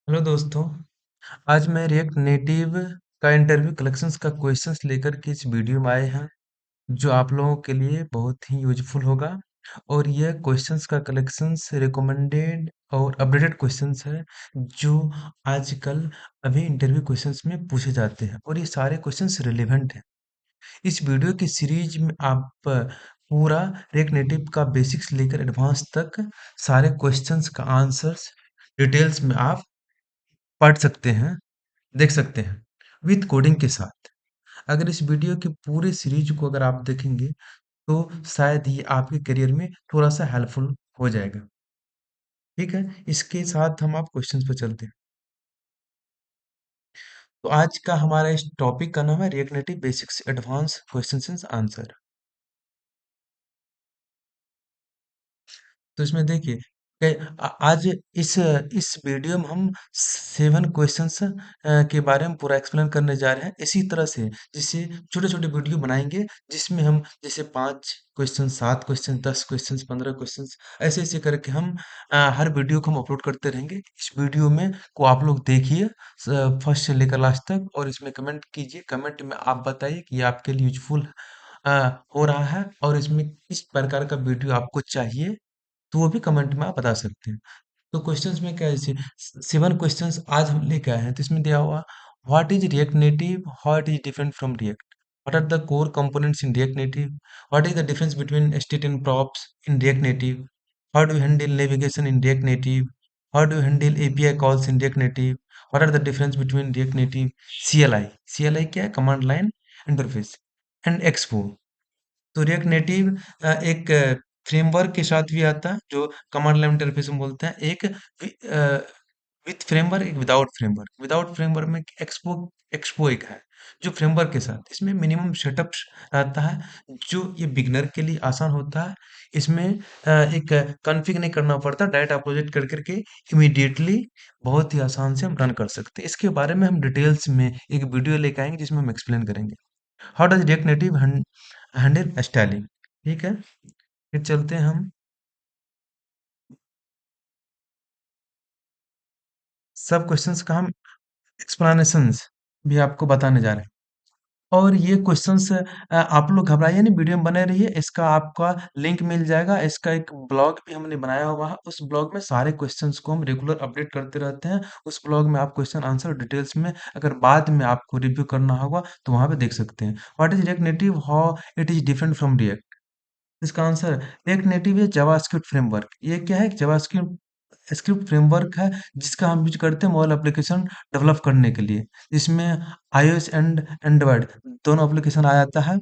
Hello दोस्तों। आज मैं रिएक्ट नेटिव का इंटरव्यू कलेक्शंस का क्वेश्चंस लेकर के इस वीडियो में आए हैं जो आप लोगों के लिए बहुत ही यूजफुल होगा। और यह क्वेश्चंस का कलेक्शंस रिकमेंडेड और अपडेटेड क्वेश्चंस है जो आजकल अभी इंटरव्यू क्वेश्चंस में पूछे जाते हैं और ये सारे क्वेश्चंस रिलेवेंट हैं। इस वीडियो की सीरीज में आप पूरा रिएक्ट नेटिव का बेसिक्स लेकर एडवांस तक सारे क्वेश्चंस का आंसर्स डिटेल्स में आप पढ़ सकते हैं, देख सकते हैं विद कोडिंग के साथ। अगर इस वीडियो की पूरी सीरीज को अगर आप देखेंगे तो शायद ये आपके करियर में थोड़ा-सा हेल्पफुल हो जाएगा। ठीक है? इसके साथ हम आप क्वेश्चंस पे चलते हैं। तो आज का हमारा इस टॉपिक का नाम है react native basics advance questions and answer. तो इसमें देखिए आज इस वीडियो में हम 7 क्वेश्चंस के बारे में पूरा एक्सप्लेन करने जा रहे हैं। इसी तरह से जैसे छोटे-छोटे वीडियो बनाएँगे जिसमें हम जैसे 5 क्वेश्चन, 7 क्वेश्चन, 10 क्वेश्चंस, 15 क्वेश्चंस ऐसे-ऐसे करके हम हर वीडियो को हम अपलोड करते रहेंगे। इस वीडियो में को आप लोग देखिए फर्स्ट से लेकर लास्ट तक और इसमें कमेंट कीजिए। कमेंट में आप बताइए कि ये आपके लिए यूज़फुल अ, हो रहा है और इसमें किस प्रकार का वीडियो आपको चाहिए। तो वो भी कमेंट में आप बता सकते हैं। तो क्वेश्चंस में क्या है जैसे 7 क्वेश्चंस आज हम लेके आए हैं तो इसमें दिया हुआ what is React Native, what is different from React, what are the core components in React Native, what is the difference between state and props in React Native, how do handle navigation in React Native, how do handle API calls in React Native, what are the difference between React Native CLI, CLI क्या है command line interface and Expo. तो React Native एक framework के साथ भी आता है जो कमांड लाइन इंटरफेस में बोलते हैं। एक विथ फ्रेमवर्क, एक विदाउट फ्रेमवर्क। विदाउट फ्रेमवर्क में एक्सपो, एक्सपो एक है जो फ्रेमवर्क के साथ। इसमें मिनिमम सेटअप रहता है जो ये बिगनर के लिए आसान होता है। इसमें एक कॉन्फ़िग नहीं करना पड़ता, डायरेक्ट आप प्रोजेक्ट कर करके इमीडिएटली बहुत ही आसान से हम रन कर सकते हैं। इसके बारे में हम डिटेल्स में एक वीडियो लेके आएंगे जिसमें हम एक्सप्लेन करेंगे how does react native handle styling. ठीक है, फिर चलते हैं हम सब क्वेश्चंस का हम एक्सप्लेनेशंस भी आपको बताने जा रहे हैं। और ये क्वेश्चंस आप लोग घबराइए नहीं, वीडियो में बने रहिए। इसका आपका लिंक मिल जाएगा। इसका एक ब्लॉग भी हमने बनाया हुआ है। उस ब्लॉग में सारे क्वेश्चंस को हम रेगुलर अपडेट करते रहते हैं। उस ब्लॉग में आप क्वेश्चन आंसर डिटेल्स में अगर बाद में आपको रिव्यू करना होगा तो वहाँ पे देख सकते हैं। What is React Native, how it is different from react. इसका आंसर रिएक्ट नेटिव है जावास्क्रिप्ट फ्रेमवर्क। ये क्या है? जावास्क्रिप्ट स्क्रिप्ट फ्रेमवर्क है जिसका हम यूज करते हैं मोबाइल एप्लीकेशन डेवलप करने के लिए। इसमें आईओएस एंड एंड्रॉयड दोनों एप्लीकेशन आ जाता है।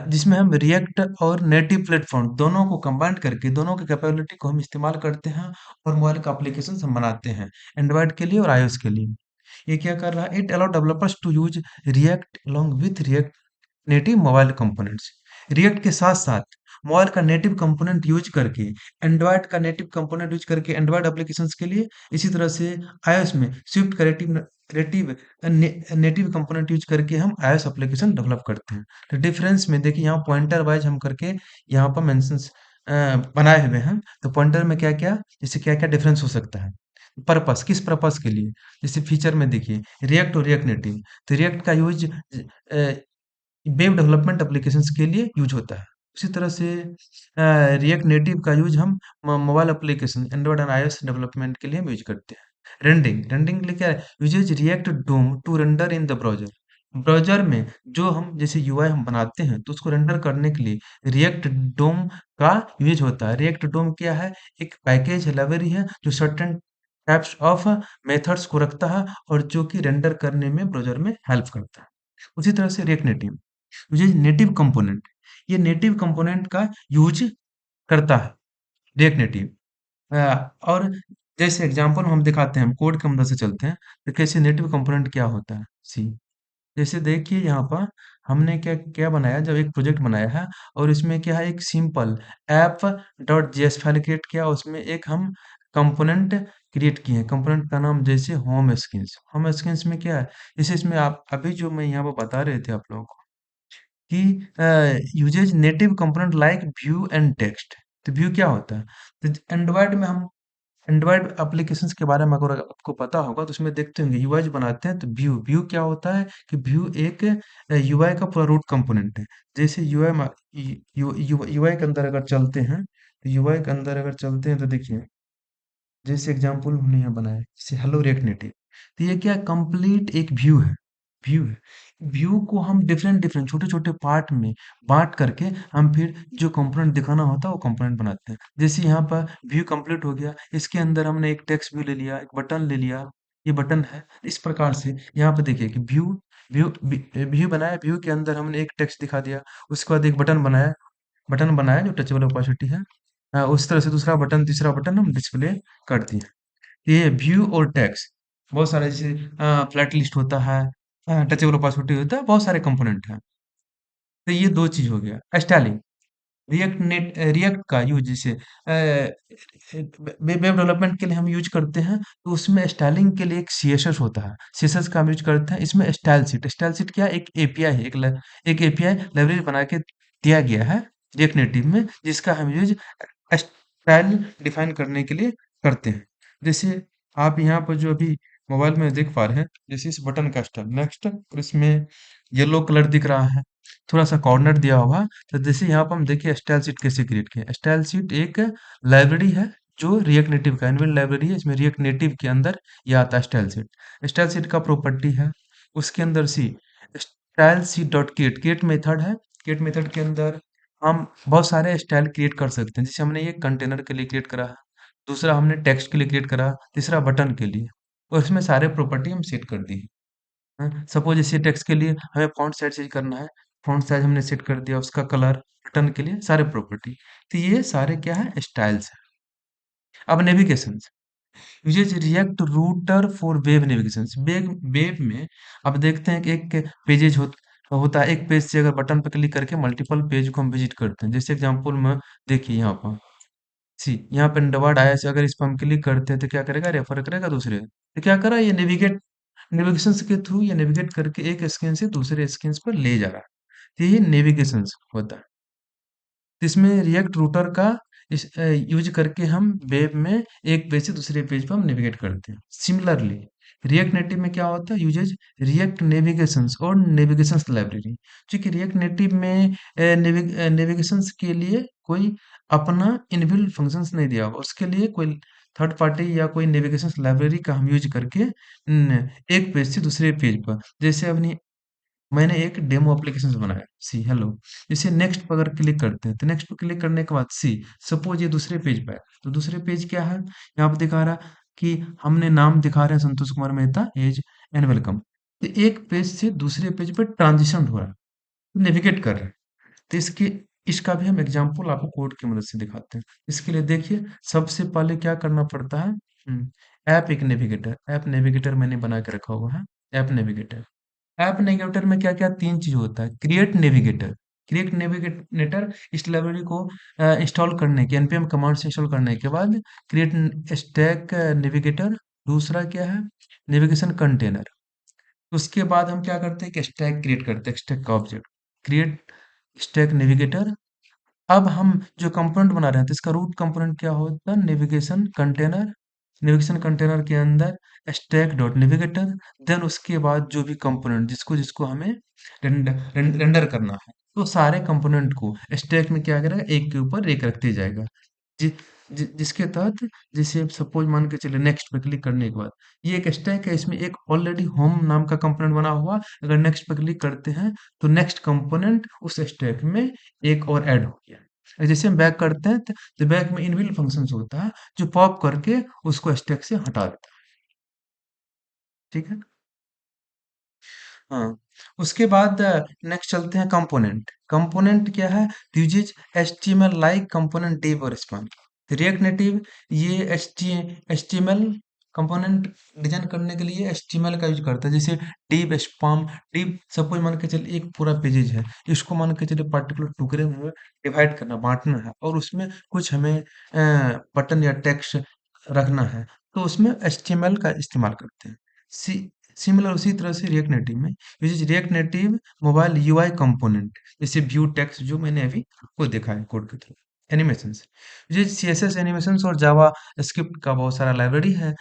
जिसमें हम रिएक्ट और नेटिव प्लेटफॉर्म दोनों को कंबाइन करके दोनों की कैपेबिलिटी को हम इस्तेमाल करते हैं और मोबाइल का एप्लीकेशन हम बनाते हैं एंड्रॉयड के लिए और आईओएस के लिए। ये क्या कर रहा है? It allow developers to use React along with React Native mobile components. React के साथ साथ मोबाइल का नेटिव कंपोनेंट यूज करके एंड्रॉयड का नेटिव कंपोनेंट यूज करके एंड्रॉयड एप्लीकेशंस के लिए, इसी तरह से iOS में Swift creative creative native component use करके हम iOS एप्लीकेशन डेवलप करते हैं। तो डिफरेंस में देखिए यहाँ पॉइंटर वाइज हम करके यहाँ पर मेंशंस बनाए हुए हैं। तो पॉइंटर में क्या क्या जैसे क्या क्या डिफरेंस हो सकता है, पर्पस किस पर्पस के लिए। जैसे फीचर में देखिए रिएक्ट और रिएक्ट नेटिव। तो रिएक्ट का यूज वेब डेवलपमेंट एप्लीकेशंस के लिए यूज होता है। उसी तरह से रिएक्ट नेटिव का यूज हम mobile application Android and iOS development के लिए हम यूज करते हैं। रेंडिंग के लिए क्या है? Uses React DOM to render in the browser. Browser में जो हम जैसे यूआई हम बनाते हैं तो उसको रेंडर करने के लिए रिएक्ट डोम का यूज होता है। रिएक्ट डोम क्या है? एक पैकेज लाइब्रेरी है जो सर्टेन टाइप्स ऑफ मेथड्स को रखता है और जो कि रेंडर करने में ब्राउज़र में हेल्प करता है। उसी तरह से React Native uses native component. ये नेटिव कंपोनेंट का यूज करता है रिएक्ट नेटिव। और जैसे एग्जांपल हम दिखाते हैं, हम कोड की मदद से चलते हैं तो कैसे नेटिव कंपोनेंट क्या होता है। सी जैसे देखिए यहाँ पर हमने क्या क्या बनाया, जब एक प्रोजेक्ट बनाया है और इसमें क्या है एक simple app dot JS file create किया, उसमें एक हम कंपोनेंट क्रिएट किए हैं। कंपोनेंट का नाम जैसे होम स्क्रीन्स में क्या है, जैसे इसमें आप अभी जो मैं यहाँ पर बता रहे थे आप लोगों को कि uses native component like view and text. तो व्यू क्या होता है? तो एंड्रॉयड में हम एंड्रॉयड एप्लीकेशंस के बारे में अगर आपको पता होगा तो उसमें देखते होंगे यूआई जो बनाते हैं तो व्यू व्यू क्या होता है कि व्यू एक यूआई का पूरा रूट कंपोनेंट है। जैसे यूआई के अंदर अगर चलते हैं तो यूआई के अंदर अगर चलते हैं तो देखिए जैसे एग्जांपल हमने यहाँ बनाया जैसे हेलो रिएक्ट नेटिव, तो ये क्या कंप्लीट एक व्यू है। व्यू है, व्यू को हम डिफरेंट डिफरेंट छोटे छोटे पार्ट में बांट करके हम फिर जो कंपोनेंट दिखाना होता है वो कंपोनेंट बनाते हैं। जैसे यहाँ पर व्यू कंप्लीट हो गया, इसके अंदर हमने एक टेक्स्ट व्यू ले लिया, एक बटन ले लिया, ये बटन है। इस प्रकार से यहाँ पे देखिए कि व्यू व्यू व्यू बनाया, व्यू के अंदर हमने एक टेक्स्ट दिखा दिया, उसके बाद एक बटन बनाया जो टचेबल ओपेसिटी है। उस तरह से दूसरा बटन तीसरा बटन हम डिस्प्ले कर दिए। ये व्यू और टेक्स्ट बहुत सारे जैसे फ्लैट लिस्ट होता है, टचेबल ओपेसिटी होता है, बहुत सारे कंपोनेंट हैं। तो ये दो चीज हो गया स्टाइलिंग। रिएक्ट का यूज जैसे वेब डेवलपमेंट के लिए हम यूज करते हैं तो उसमें स्टाइलिंग के लिए एक सीएसएस होता है, सीएसएस का हम यूज करते हैं। इसमें स्टाइल शीट क्या एक एपीआई है, एक एपीआई लाइब्रेरी बना के दिया गया है रिएक्ट नेटिव में, जिसका हम यूज स्टाइल डिफाइन करने के लिए करते हैं। जैसे आप यहाँ पर जो अभी मोबाइल में देख पा रहे हैं, जैसे इस बटन का स्टाइल नेक्स्ट और इसमें येलो कलर दिख रहा है, थोड़ा सा कॉर्नर दिया हुआ। तो जैसे यहाँ पर हम देखिए स्टाइल शीट कैसे क्रिएट किया। स्टाइल शीट एक लाइब्रेरी है जो रिएक्ट नेटिव का इनबिल्ट लाइब्रेरी है, इसमें रिएक्ट नेटिव के अंदर ये आता है स्टाइल शीट। स्टाइल शीट का प्रॉपर्टी है उसके अंदर सी style sheet dot get get method है। गेट मेथड के अंदर हम बहुत सारे स्टाइल क्रिएट कर सकते हैं। जैसे हमने ये कंटेनर के लिए क्रिएट करा है, दूसरा हमने टेक्स्ट के लिए क्रिएट करा, तीसरा बटन के लिए, और इसमें सारे प्रॉपर्टी हम सेट कर दी है। सपोज इसी टेक्स्ट के लिए हमें फॉन्ट साइज चेंज करना है, फॉन्ट साइज हमने सेट कर दिया, उसका कलर, बटन के लिए सारे प्रॉपर्टी। तो ये सारे क्या है स्टाइल्स है। अब navigation uses React Router for web navigation. Web web में अब देखते हैं कि एक पेजेज होता है, एक पेज से अगर बटन पर क्लिक करके मल्टीपल पेज को हम विजिट करते हैं। जैसे एग्जांपल में देखिए यहाँ पर यहाँ पे वर्ड आया से अगर इस पर हम क्लिक करते हैं तो क्या करेगा रेफर करेगा दूसरे, तो क्या करा ये नेविगेशन के थ्रू ये नेविगेट करके एक स्क्रीन से दूसरे स्क्रीन पर ले जा रहा है। तो ये नेविगेशन होता है। तो इसमें रिएक्ट रूटर का यूज करके हम वेब में एक पेज से दूसरे पेज पर हम नेविगेट करते हैं। सिमिलरली रिएक्ट नेटिव में क्या होता है यूजेज रिएक्ट नेविगेशंस और नेविगेशंस लाइब्रेरी। क्योंकि रिएक्ट नेटिव में नेविगेशंस के लिए कोई अपना इनबिल्ट फंक्शंस नहीं दिया हुआ, उसके लिए कोई थर्ड पार्टी या कोई नेविगेशंस लाइब्रेरी का हम यूज करके एक पेज से दूसरे पेज पर, जैसे अपनी मैंने एक डेमो एप्लीकेशन बनाया सी हेलो, इसे नेक्स्ट पर अगर क्लिक करते हैं तो नेक्स्ट पर क्लिक करने के बाद सी सपोज ये दूसरे पेज पर है, तो दूसरे पेज क्या है यहाँ पर दिखा रहा कि हमने नाम दिखा रहे हैं संतोष कुमार मेहता एज एंड वेलकम। तो एक पेज से दूसरे पेज पर ट्रांजिशन हो रहा है, नेविगेट कर रहे हैं। तो इसके इसका भी हम एग्जांपल आपको कोड की मदद से दिखाते हैं। इसके लिए देखिए सबसे पहले क्या करना पड़ता है, ऐप एक नेविगेटर, ऐप नेविगेटर मैंने बना के रखा हुआ है। ऐप नेविगेटर, ऐप नेविगेटर में क्या-क्या 3 चीज़ होता है। क्रिएट नेविगेटर इस लाइब्रेरी को इंस्टॉल करने के npm कमांड से इंस्टॉल करने के बाद क्रिएट स्टैक नेविगेटर, दूसरा क्या है नेविगेशन कंटेनर। उसके बाद हम क्या करते हैं कि स्टैक क्रिएट करते हैं, स्टैक का ऑब्जेक्ट क्रिएट स्टैक नेविगेटर। अब हम जो कंपोनेंट बना रहे हैं तो इसका रूट कंपोनेंट क्या होता है नेविगेशन कंटेनर। नेविगेशन कंटेनर के अंदर स्टैक डॉट नेविगेटर, देन उसके बाद जो भी कंपोनेंट जिसको जिसको हमें रेंडर करना है तो सारे कंपोनेंट को स्टैक में क्या करेगा एक के ऊपर एक रखते जाएगा। जिसके तहत जैसे सपोज मान के चले नेक्स्ट पे क्लिक करने के बाद ये एक स्टैक है, इसमें एक ऑलरेडी होम नाम का कंपोनेंट बना हुआ, अगर नेक्स्ट पे क्लिक करते हैं तो नेक्स्ट कंपोनेंट उस स्टैक में एक और ऐड हो गया। जैसे हम बैक करते हैं तो बैक में इनबिल्ट फंक्शंस होता है जो पॉप करके उसको स्टैक से हटा देता है। ठीक है। हाँ, उसके बाद नेक्स्ट चलते हैं कंपोनेंट। कंपोनेंट क्या है, uses HTML like component div और स्पैन। रिएक्ट नेटिव ये एचटीएमएल कंपोनेंट डिजाइन करने के लिए एचटीएमएल का यूज करता है। जैसे डिव स्पैम, डिव सपोज मान के चलिए एक पूरा पेजेज है, इसको मान के चलिए पर्टिकुलर टुकड़े में डिवाइड करना बांटना है और उसमें कुछ हमें बटन या टेक्स्ट रखना है तो उसमें एचटीएमएल का इस्तेमाल करते हैं। सी सिमिलर उसी तरह से रिएक्ट नेटिव में react Native mobile UI component जैसे व्यू टेक्स्ट जो मैंने अभी आपको देखा है कोड के थ्रू। एनिमेशंस। ये सीएसएस एनिमेशंस और जावा स्क्रिप्ट का बहुत सारा लाइब्रेरी है।